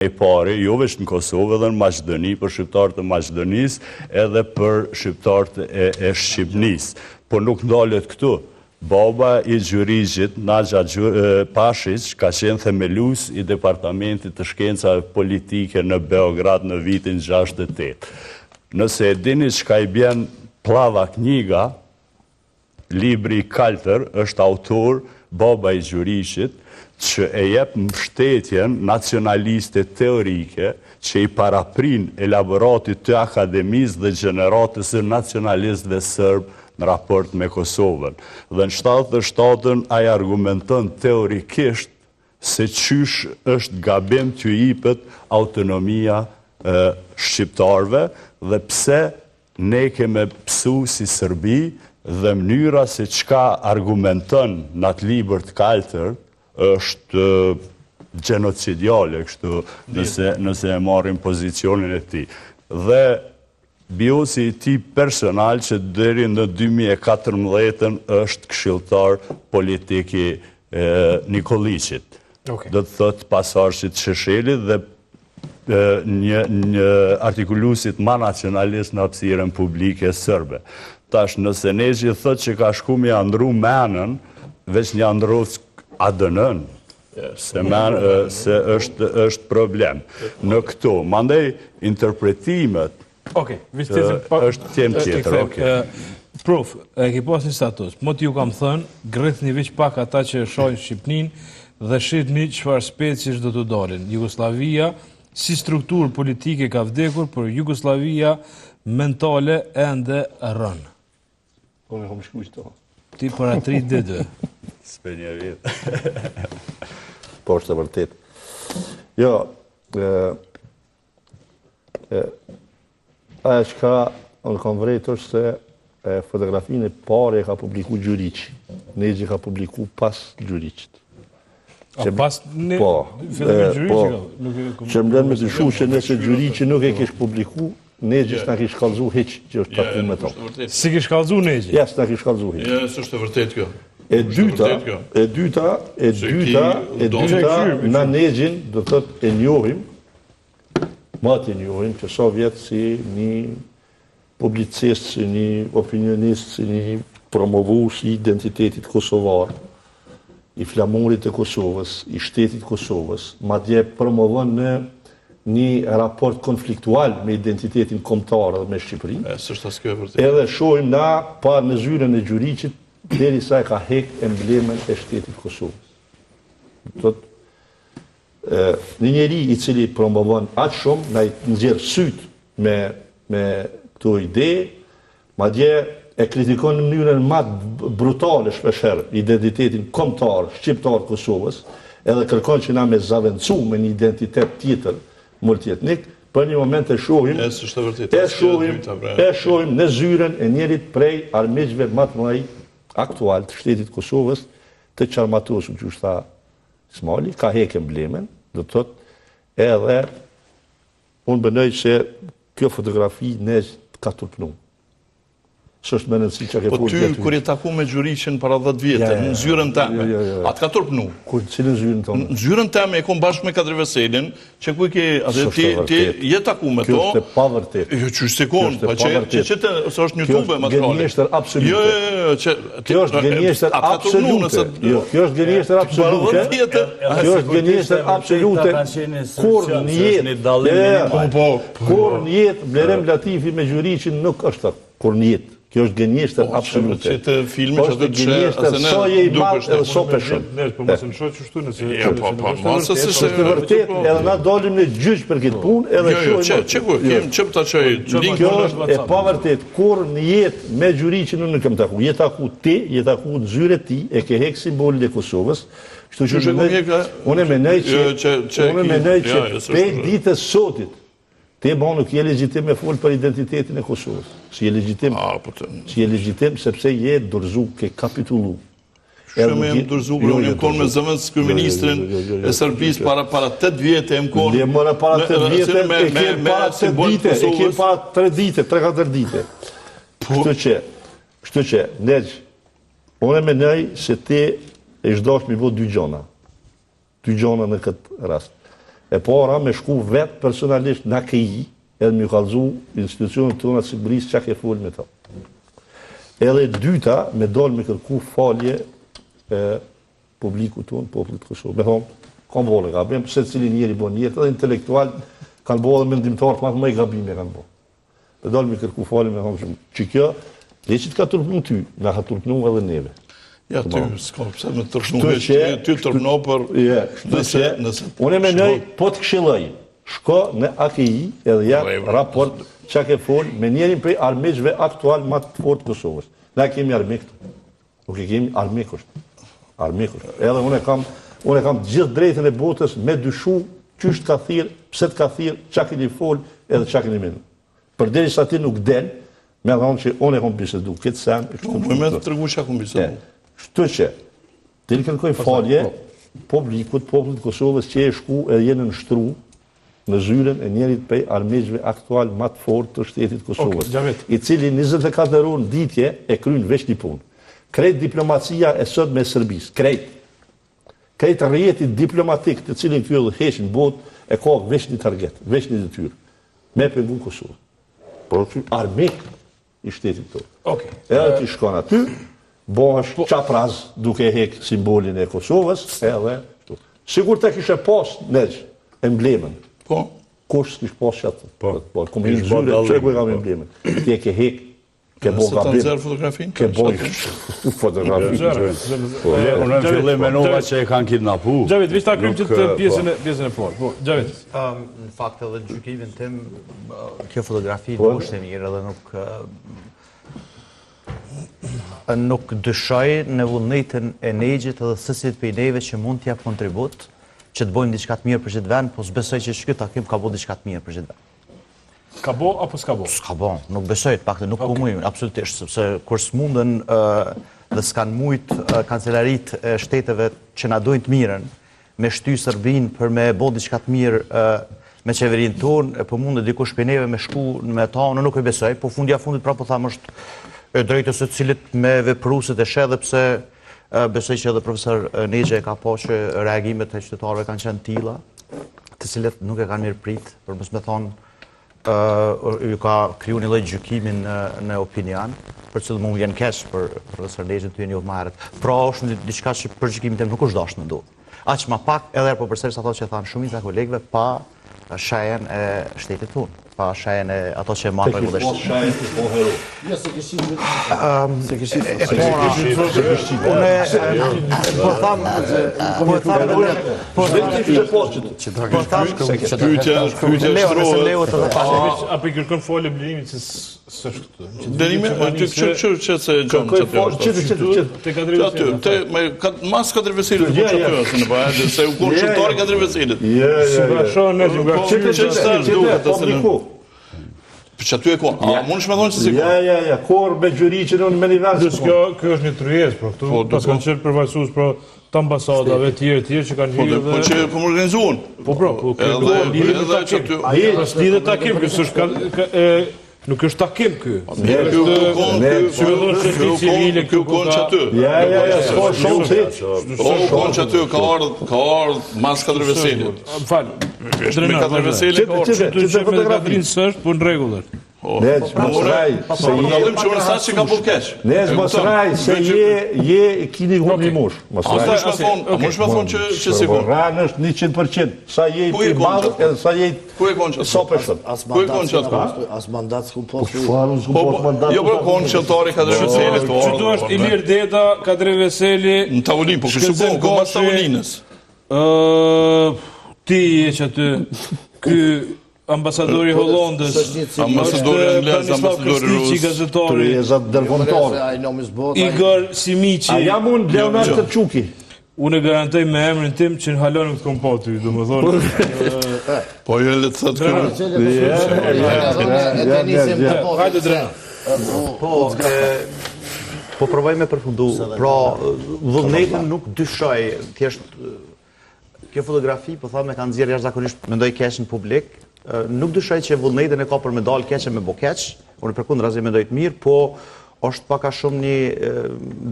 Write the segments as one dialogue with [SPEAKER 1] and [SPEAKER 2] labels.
[SPEAKER 1] e pari, jo veç në Kosovë edhe në Maqedoni, për shqiptarët e Maqedonisë edhe për shqiptarët e Shqipnisë. Por nuk ndalet këtu. Baba i Gjuriqit, Naxha Pashiq, ka qenë themelues i Departamentit të Shkencave Politike në Beograd në vitin 68. Nëse e dini çka i bjen Plava Knjiga, libri i kaltër, është autor baba i Gjuriqit, që e jep mbështetjen nacionaliste teorike që i paraprin elaboratit të akademisë dhe gjeneratës e nacionalistëve sërbë në raport me Kosovën. Dhe në 77-ën ai argumenton teorikisht se qysh është gabim të jepet autonomia shqiptarëve dhe pse ne keme pësu si Serbi dhe mënyra se çka argumenton në atë libër të kaltër është genocidiale, kështu, nëse e marrim pozicionin e tij. Dhe biosi i tij personal që deri në 2014 është këshilltar politik i Nikoliçit. Do të thotë pasardhësit Sheshelit dhe një artikuluesit ma nacionalist në hapësirën publike serbe. Tash, nëse Nexhi thotë që ka shku me andru menën, veç një andros ADN-ën, se është problem. Në këto, mandej interpretimet është temë tjetër.
[SPEAKER 2] Prof, e ki pas një status, mo t'ju kam thënë, greth një veç pak ata që shojnë Shqipnin dhe shqitni qëfar specish do të dalin. Jugoslavia, si strukturë politike ka vdekur, për Jugoslavia mentale ende rënë.
[SPEAKER 3] Po me kom shku qëto.
[SPEAKER 2] Ti për atri dhe.
[SPEAKER 1] S'pe një vit.
[SPEAKER 3] Po është e vërtet. Jo, aja që ka në kam vrejtë është se fotografinë e pare e ka publiku Gjuriqi. Nexhi ka publiku pas Gjuriqit.
[SPEAKER 2] Pas në fillimin Gjuriqi?
[SPEAKER 3] Që më lënë me të shu që nëse Gjuriqi nuk e kish publiku, Nexhi s'na kish kallzu hiq që është taku me to.
[SPEAKER 2] Si kish kallzu Nexhi?
[SPEAKER 3] Ja, s'na kish kallzu hiq.
[SPEAKER 4] Ja, s'është e vërtet kjo.
[SPEAKER 3] E dyta, na Nexhin, do thot e njohim, e njohim që sa vjetë si një publicist, si një opinionist, si një promovues i identitetit kosovar, i flamurit të Kosovës, i shtetit Kosovës, madje promovon në një raport konfliktual me identitetin kombëtar dhe me Shqipërinë. Edhe shohim na pa në zyrën e Gjuriqit deri sa e ka hek emblemen e shtetit Kosovës. Një njeri i cili promovon aq shumë, na i nxjerr syt me këto ide, madje e kritikon në mënyrën më brutale shpeshherë identitetin kombëtar shqiptar Kosovës, edhe kërkon që na me zaventsu me një identitet tjetër multietnik, për një moment e shohim në zyrën e njerit prej armiqve më të mëdhenj aktual të shtetit Kosovës, të qarmatosur që është tha Smali, ka hek emblemen, do të thotë, edhe unë bënoj që kjo fotografi Nexhi ka turpnu. Së është me nënësi që ke
[SPEAKER 4] po ty, kur je taku me Gjuriqin para 10 vjetë, në zyrën teme, atë ka turpnu.
[SPEAKER 3] Cilën zyrën tonë?
[SPEAKER 4] Në zyrën teme, e kom bashkë me Kadri Veselin, që ku i ke, ti je taku me to.
[SPEAKER 3] Kjo është e pavërtet.
[SPEAKER 4] Jo, që është sekund, pa që është një tube materiale.
[SPEAKER 3] Kjo është gënjeshtër absolute. Kjo është gënjeshtër absolute. Kjo është gënjeshtër absolute. Kur një jetë Blerem Latifi me Gjuriqin nuk është tërë. Kur një jetë. Kjo është gënjeshtër absolute.
[SPEAKER 4] Që të filmi që të
[SPEAKER 3] gënjeshtër sa je i madh edhe sa peshon.
[SPEAKER 2] Po mos në shoh çështu nëse.
[SPEAKER 3] Është e vërtet, edhe na dalim në gjyq për këtë punë, edhe shohim.
[SPEAKER 4] Ç'm ta çoj link.
[SPEAKER 3] Kjo është e pavërtet. Kur në jetë me Gjuriqin unë kam taku. Je taku ti, je taku në zyrën e ti, e ke hek simbolin e Kosovës. Kështu që unë mendoj që pe ditës sotit te bon nuk je legjitim me fol për identitetin e Kosovës. Si je legjitim sepse je dorzu, ke kapitullu.
[SPEAKER 4] Shumë e më dorzu, unë jam konë me zëvendës kryeministrin e Serbisë para 8 vjetë e më konë.
[SPEAKER 3] Ne mora para 8 vjetë, e kem para 8 dite, e kem para 3 dite, 3-4 dite. Kështu që, Nexhi, unë mendoj se ti e zhdosh mi bo 2 gjona. 2 gjona në këtë rast. E para me shku vetë personalisht në AKI, edhe me kallëzu institucionet tona të sigurisë çka ke fol me ta. Edhe dyta, me dalë me kërku falje publiku tonë, popullit Kosovë. Me thonë, kam bëllë gabim, se cili njeri bon jetë, edhe intelektual kanë bëllë mendimtar të më i gabime kanë bëllë. Me dalë me kërku falje, me thonë, që kjo, dhe që të ka tërpnu ty, nga ka tërpnu edhe neve.
[SPEAKER 4] Ja, ty, s'ka pëse me tërpnu veç, ty tërpnu për nëse...
[SPEAKER 3] Unë e menoj, po të këshilloj, shko në AKI edhe ja raport që ke folë me njerin prej armiqve aktual ma të fort Kosovës. Na kemi armik të. Nuk e kemi armikush. Edhe unë e kam gjithë drejtën e botës me dyshu qysht ka thirë, pse të ka thirë, që keni folë edhe që keni minu. Përderi sa ti nuk del, me thonë që unë e kom bisedu këtë sen.
[SPEAKER 4] Me të tërgu që kom bisedu.
[SPEAKER 3] Shtu që, të një kërkoj falje, popullit Kosovës që e shku edhe jenë nështru në zyren e njerit prej armiqve aktual më të fort të shtetit Kosovës, i cili 24 orë në ditje e kryen veç një punë. Krejt diplomacia e sot me Serbis, krejt rjeti diplomatik të cilin kjo dhe heshin bot, e ka veç një target, veç një detyrë, me pengu Kosovë. Por që armik i shtetit tonë. Edhe ti shkon aty, bohesh qapraz duke hek simbolin e Kosovës, edhe sigur të kishe pas neq emblemen.
[SPEAKER 4] Po?
[SPEAKER 3] Kush s'kish pas qatë? Po, kumë një zyre, që ku e kam emblemen? Ti e ke hek, ke bo gabim.
[SPEAKER 4] Se të nëzërë fotografin?
[SPEAKER 3] Ke bo fotografin.
[SPEAKER 1] Unë në fillim e nova që e kanë kidnapu.
[SPEAKER 2] Gjavit, vish ta krym që të pjesën e parë. Po, Gjavit.
[SPEAKER 5] Në fakt edhe gjykimin tim, kjo fotografi nuk është e mirë edhe nuk dyshoj në vullnetin e negjit edhe sësit për i neve që mund t'jap kontribut që të bojmë diçka të mirë për gjithë vend, po s'besoj që shky takim ka bo diçka të mirë për gjithë vend.
[SPEAKER 2] Ka bo apo s'ka bo?
[SPEAKER 5] S'ka bo, nuk besoj të pak të nuk po mujmë, absolutisht, sepse kur s'mundën dhe s'kan mujtë kancelarit e shteteve që na dojnë të mirën, me shty Sërbin për me bo diçka të mirë me qeverin tonë, po mundë dikush për neve me shku me ta, unë nuk e besoj, po fundja fundit pra po thamë është e drejtës e cilit me veprusit e shedhe pse besoj që edhe profesor Negje ka po që reagimet e qytetarëve kanë qenë tilla, të cilet nuk e kanë mirë prit, për mos me thonë ju ka kriju një lloj gjykimin në opinion, për që dhe mu vjen keq për profesor Negjen të njohur më herët. Pra është diçka që për gjykimin tim nuk është dashur në duhet. Aq më pak edhe po përsëris ato që thanë shumica e kolegëve pa shajen e shtetit tonë, pa shajen e ato që marrë rregullisht.
[SPEAKER 3] Shajen e po hero.
[SPEAKER 5] Jo se kishim
[SPEAKER 2] apo i kërkon folë blimit se s'është këtu.
[SPEAKER 4] Dënime, që se mas 4 vesilit po që të në bëjë, se u konë qëtore 4 vesilit. Që aty e konë, a mund shme thonë që si konë?
[SPEAKER 3] Ja, korë me gjëri që në me një vërës.
[SPEAKER 2] Kjo është një tryez, për këtu, pas kanë qërë përvajsus për të ambasadave tjerë që kanë hirë dhe...
[SPEAKER 4] Po që për më organizuon.
[SPEAKER 2] Po, lidhe takim, kësë është nuk është takim kë.
[SPEAKER 4] Kjo konë që aty.
[SPEAKER 3] Ja, s'ko shumë të
[SPEAKER 4] konë që aty ka ardhë mas 4 vesilit.
[SPEAKER 2] Më falë.
[SPEAKER 4] Me 4 vesilit ka ardhë.
[SPEAKER 2] Që të me Kadrinë sështë, po në regullër.
[SPEAKER 3] Nec, mos raj, se
[SPEAKER 4] je... që unë sa që ka bërë keq.
[SPEAKER 3] Nec, mos raj, se je kini hundi mush.
[SPEAKER 4] A mund shme thonë që si konë?
[SPEAKER 3] Ranë është 100%. Sa je i madhë, edhe sa je
[SPEAKER 4] ku e konë që
[SPEAKER 3] sa përshët.
[SPEAKER 4] Ku e konë që atë?
[SPEAKER 6] As mandat s'ku posë.
[SPEAKER 3] Po shfarë, s'ku posë mandat.
[SPEAKER 4] Jo, për konë qëlltari Kadri Veselit.
[SPEAKER 2] Qëtu është Ilir Deda, Kadri Veseli...
[SPEAKER 4] Në tavolinë, po kështu konë, ku mas tavolinës?
[SPEAKER 2] Ti e që aty, ky... ambasadori Hollandës,
[SPEAKER 4] ambasadori Anglez, ambasadori Rus,
[SPEAKER 2] gazetari, Igor Simici.
[SPEAKER 3] A jam unë Leonard Tërquki.
[SPEAKER 2] Unë e garantoj me emrin tim që në halon nuk të kom pati, do më thonë.
[SPEAKER 4] Po jo le të thëtë kërë.
[SPEAKER 2] Hajde drena.
[SPEAKER 5] Po provoj me përfundu, pra vullnetin nuk dyshoj, thjesht kjo fotografi, po thamë me kanë nxjerrë jashtëzakonisht mendoj keq në publik. Nuk dyshoj që vullnetin e ka për me dalë keq e me bo keq, unë përkundër asnjë mendoj të mirë, po është pak a shumë një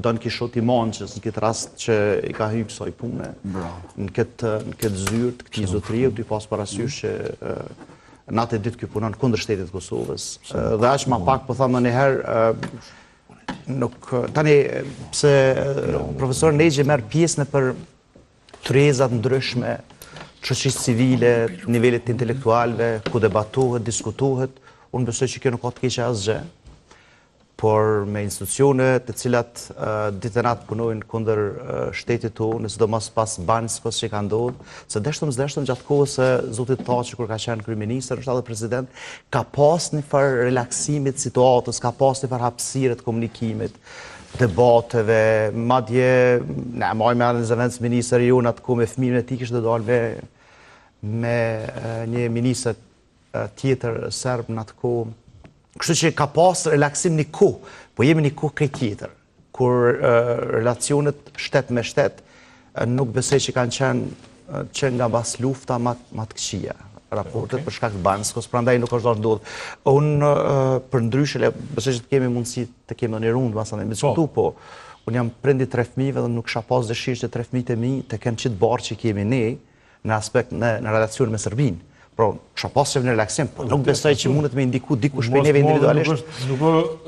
[SPEAKER 5] Don Kishot i Manqës, në këtë rast që i ka hyrë kësaj pune, në këtë zyrë të këtij zotërie, të i pas parasysh që natë e ditë ky punon kundër shtetit Kosovës. Dhe aq më pak po thamë njëherë nuk tani pse profesor Negji merr pjesë në për tryezat ndryshme, shoqërisë civile, nivelet intelektualëve, ku debatohet, diskutohet, unë besoj që kjo nuk ka të keqe asgjë. Por me institucione të cilat ditë e natë punojnë kundër shtetit tonë, sidomos pas Banskos që ka ndodhur, se deshtëm gjatë kohës se Zotit Thaçi kur ka qenë kryeministër, është edhe president, ka pas një farë relaksimit situatës, ka pas një farë hapësirë të komunikimit, debateve, madje ne majme në zëvendës ministër jonë atë kohë me fëmijën e tij kishte dalë me një ministër tjetër serb në atë kohë. Kështu që ka pas relaksim një kohë, po jemi një kohë krejt tjetër, kur relacionet shtet me shtet nuk besoj që kanë qenë që nga bas lufta ma të këqija raportet për shkak të Banskos, prandaj nuk është ndodhur. Unë për ndryshe, besoj që të kemi mundësi të kemi në një rundë, masane, me diskutu, po unë jam prendi 3 fëmijëve dhe nuk kisha pas dëshirë që 3 fëmijët e mi të kenë qitë barë që kemi ne në aspekt në relacion me Serbinë. Pro, kisha pas që në relaksim, po nuk besoj që mundet me indiku dikush për neve individualisht.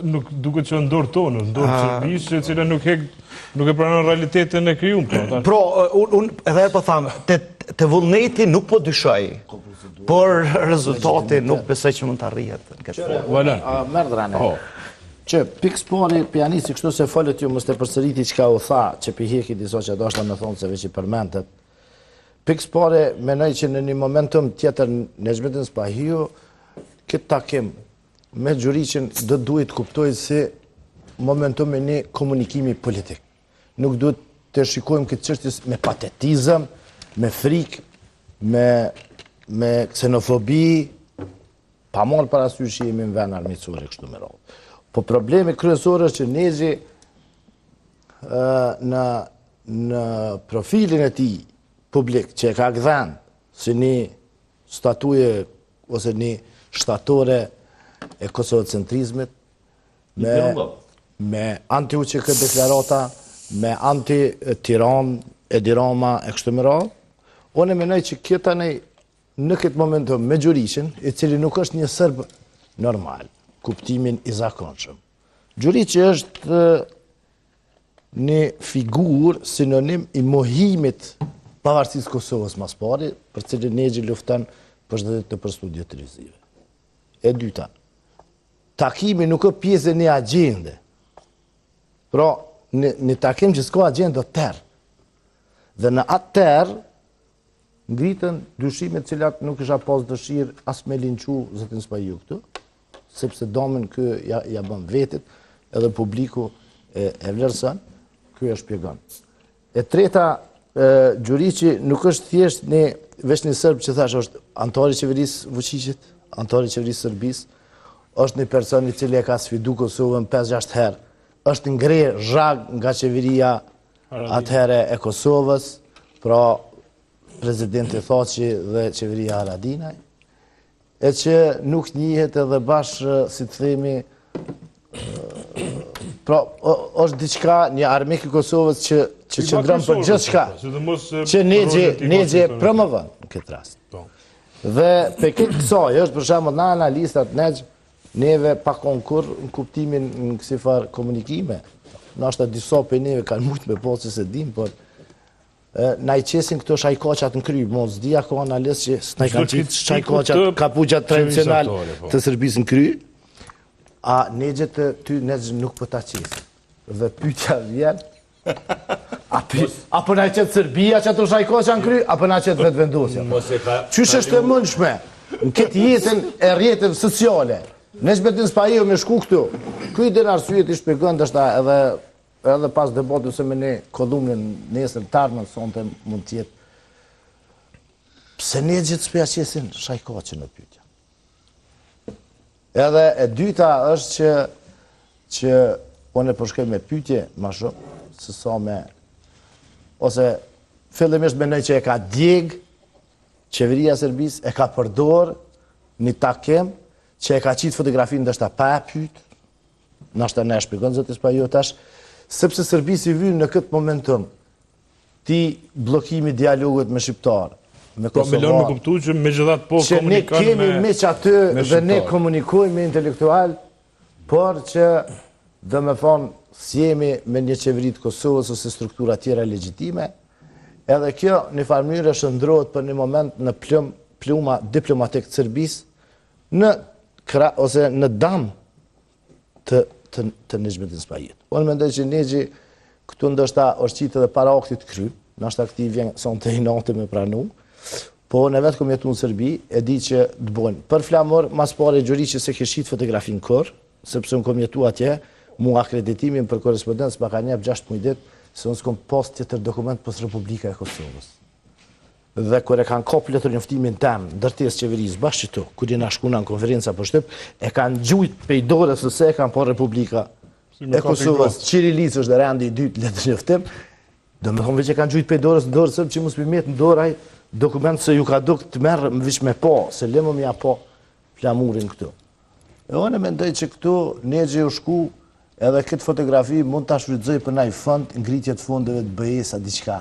[SPEAKER 2] Nuk duket që ndorë tonë, ndorë Serbisë, e cila nuk e pranon realitetin e krijuar.
[SPEAKER 5] Pro, unë edhe po thamë, të vullneti nuk po dyshoj, por rezultati nuk besoj që mund të arrihet në këtë formë.
[SPEAKER 6] Merdrane, që pikspori pianisti kështu se folët ju mos të përsëriti çka u tha, që piheki disa që dashta me thonë se veç i përmendet. Pikspore, menoj që në një momentum tjetër në Xhmetin Spahiu, këtë takim me Gjuriqin dhe duhet kuptojë se momentum e një komunikimi politik. Nuk duhet të shikojmë këtë çështjes me patetizëm, me frikë, me ksenofobi, pa marrë parasysh që jemi në vend armiqësor kështu me radhë. Po problemi kryesor është që Negji në profilin e tij publik që e ka gdhen si një statuje ose një shtatore e kosovocentrizmit me anti-UÇK deklarata, me anti-Tiran, Edi Rama e kështu me radhë, unë e menoj që kjo tani në këtë momentum me Gjuriqin, i cili nuk është një serb normal, kuptimin i zakonshëm. Gjuriqi është një figurë sinonim i mohimit pavarësisë Kosovës mas pari, për cilin Negji lufton për çdo ditë për studio televizive. E dyta, takimi nuk është pjesë e një agjende. Pra, një takim që s'ka agjende tërë. Dhe në atë tërë, ngritën dyshimet cilat nuk isha pas dëshirë as me linçu Zotin Spahiu këtu, sepse domen kë ja bën vetit, edhe publiku e vlerëson, ky e shpjegon. E treta, Gjuriqi nuk është thjesht veç një serb që thash është antari i qeverisë Vučićit, antari i qeverisë Serbisë, është një person i cili e ka sfidu Kosovën 5-6 herë, është ngrer zhag nga qeveria atëherë e Kosovës, pra prezidenti Thaçi dhe qeveria Haradinaj, e që nuk njihet edhe bashkë, si të themi, pra është diçka, një armik i Kosovës që qëndron për gjithë shka, që Negji promovon në këtë rast. Dhe për këtë kësaj, është për shembull në analistat Negj, neve pa konkur në kuptimin në kësi farë komunikime, nështë disa për neve kanë mujtë me posë se dim, por na i qesin këto shajkoqat në kry, mos dhja ka analist që s'na i kanë qitë shajkoqat kapuqat tradicional të Serbisë në kry, a Negjet të ty Negj nuk për ta qesin. Dhe pyetja vjen, apo na qetë Serbia që ato shajkoqa në kry, apo na qetë vetë vendosja. Qysh është e mundshme në këtë jetën e rrjeteve sociale, në Xhmetin Spahiu me shku këtu, ky den arsyet i shpjegon ndoshta edhe pas debatit se me ne kolumnën nesër tarmën sonte mund të jetë. Pse Negjet s'po ja qesin shajkoqën në pyetja. Edhe e dyta është që unë e përshkoj me pyetje ma shumë, se sa me, ose fillimisht mendoj që e ka djeg qeveria Serbisë, e ka përdor një takim që e ka qitë fotografinë ndoshta pa e pyet, nashta ne shpjegon zoti Spajotash, sepse Serbia si vyn në këtë momentum ti bllokimi i dialogut me shqiptar, me
[SPEAKER 2] Kosovar. Po me kuptu që megjithatë po
[SPEAKER 6] që ne kemi meq aty dhe ne komunikojmë me intelektual, por që do me thonë si jemi me një qeveri të Kosovës ose struktura tjera legjitime, edhe kjo në farë mënyrë shndrohet për një moment në pluma diplomatik të Serbisë ose në dam të Nexhmetin Spajit. Unë mendoj që Nexhi këtu ndoshta është qitë edhe para aktit kry, ndoshta këti vjen sonte i natë me pranu, po në vetë kom jetu në Serbi, e di që të bojnë. Për flamur, mas pare gjuri që se këshit fotografin kër, sepse unë kom jetu atje, mu akreditimin për korespondencë më ka njep 6 muaj ditë, se unë s'kom pas tjetër dokument për Republika e Kosovës. Dhe kër e kanë kopë letër njoftimin tem, dërtes qeverisë bashkë qëto, kër i na shkuna në konferenca për Shtyp, e kanë gjujt pejdore sëse e kanë po Republika e Kosovës, Qirilicë është dhe rendi i dytë letër njoftim, do me thonë veç e kanë gjujt pejdore së dorë sëmë që mos pëjmet në doraj dokument se ju ka duk të merë më vish me po, se lemëm ja po flamurin këtu. E one mendoj që këtu Nexhi u shku edhe këtë fotografi mund të shfrytëzoj për naj fond, ngritjet fondeve të BE-s a diqka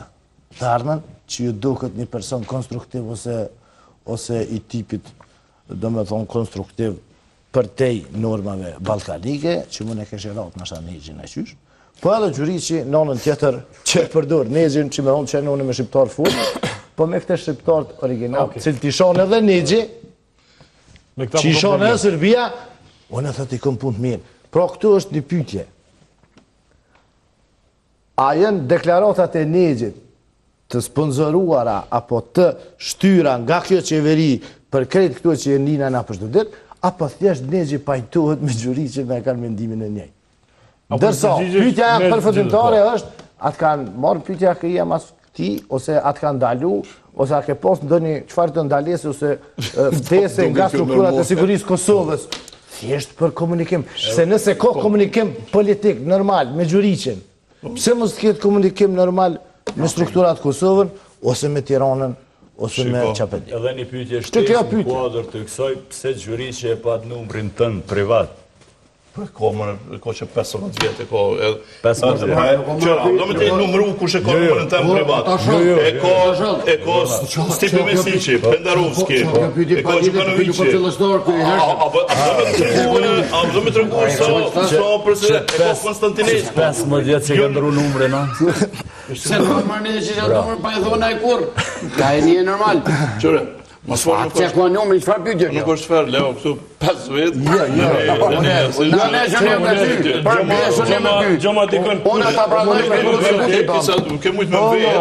[SPEAKER 6] të ardhmen, që ju duket një person konstruktiv ose i tipit, do me thonë, konstruktiv për tej normave balkanike, që mund e keshe ratë nësha Nexhin e qysh. Po edhe gjuri që nonën tjetër që e përdor Nexhin që me thonë që e nonën me shqiptar fund, po me këte shqiptarët original, cilë t'i shonë edhe Nexhi, që i shonë edhe Serbia, unë e thët i këm punë të mirë. Pra këtu është një pytje. A jenë deklaratat e Nexhit të sponsoruara apo të shtyra nga kjo qeveri për krejt këtu që e nina na përshdudet, apo thjesht Nexhi pajtohet me gjuri që me kanë mendimin e njej. Dërsa, pytja përfundimtare është, atë kanë marrë pytja këja mas këti, ose atë kanë dalu, ose a ke pas në një qëfar të ndalesi, ose ftese nga strukturat e sigurisë Kosovës, thjesht për komunikim. Se nëse ka komunikim politik normal me gjuriqin, pse mos të ketë komunikim normal me strukturat Kosovën, ose me Tiranën, ose me Çapëdin.
[SPEAKER 1] Edhe një pyetje shtesë në kuadër të kësaj, pse gjuriqi e pat numrin tënd privat?
[SPEAKER 4] Ko që 15 vjetë, ko...
[SPEAKER 1] 15 vjetë.
[SPEAKER 4] Do me të numru kush e ko numërën tem privat. E ko Stipi Mesici, Pendarovski, e ko Gjukanovici. A do me të rëngu sa president, e ko Konstantinesi.
[SPEAKER 1] 15 vjetë që ka ndru numre, na?
[SPEAKER 7] Se në marrë një që që numër pa e dhona e kur. Ka e një normal.
[SPEAKER 4] Qëre,
[SPEAKER 7] atë që ka numër, qëfar pytje kjo?
[SPEAKER 4] nuk është ferë, Leo, këtu 5 vetë.
[SPEAKER 2] Gjoma dikën
[SPEAKER 7] Unë ata pranoj me duke
[SPEAKER 4] Ke mujtë me veja,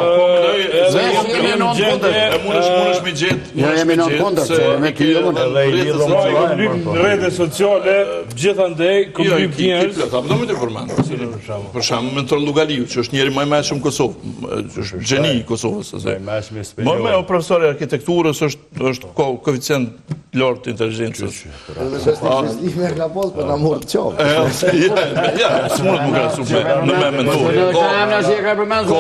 [SPEAKER 4] e mund është me gjetë.
[SPEAKER 7] Ja, jemi në kondër, që me të jëmë.
[SPEAKER 2] në rrjetet sociale, gjithandej, kom lyp njerëz.
[SPEAKER 4] Do me të përmenë. Për shumë, me Tron Lugaliu, që është njeri më i mëshëm Kosovë, që është gjeni i Kosovës. Më me o profesori arkitekturës është koeficient lartë inteligencës.
[SPEAKER 6] Me ka pos për në morë të qovë.
[SPEAKER 4] Ja, së mundet më krasu në me mentorë. Ko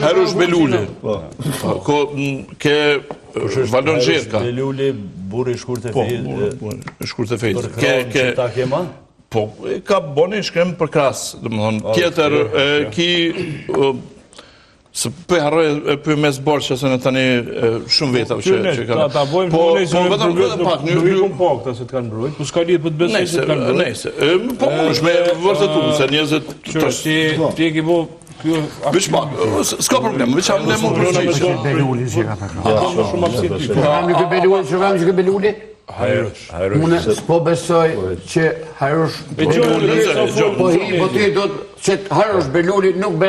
[SPEAKER 4] Harush Beluli, ko ke Valon Gjerka.
[SPEAKER 1] Beluli, burri shkurt e fejtë.
[SPEAKER 4] Po, shkurt e fejtë.
[SPEAKER 1] Që ta kema?
[SPEAKER 4] Po, ka boni shkrem për krasë, dhe më thonë. Tjetër, ki... Se për harroj e për mes borë që se në tani shumë veta që ka...
[SPEAKER 2] Ta bojmë vetëm pak, në rrikun pak ta se të kanë mbrojt, po s'ka lidhë për të besoj se të kanë mbrojt.
[SPEAKER 4] Nejse, po më është me vërtetu, se njëzët...
[SPEAKER 2] Ti e ki bo...
[SPEAKER 4] Veç pak, s'ka problem, veç am ne mund përgjishë.
[SPEAKER 7] Beluli që ka përka.
[SPEAKER 2] Shumë apsit ty.
[SPEAKER 7] Po kam një Beluli, që kam një Beluli? Unë s'po besoj që Harush Beluli... Po ti do të... që Harush Beluli nuk besoj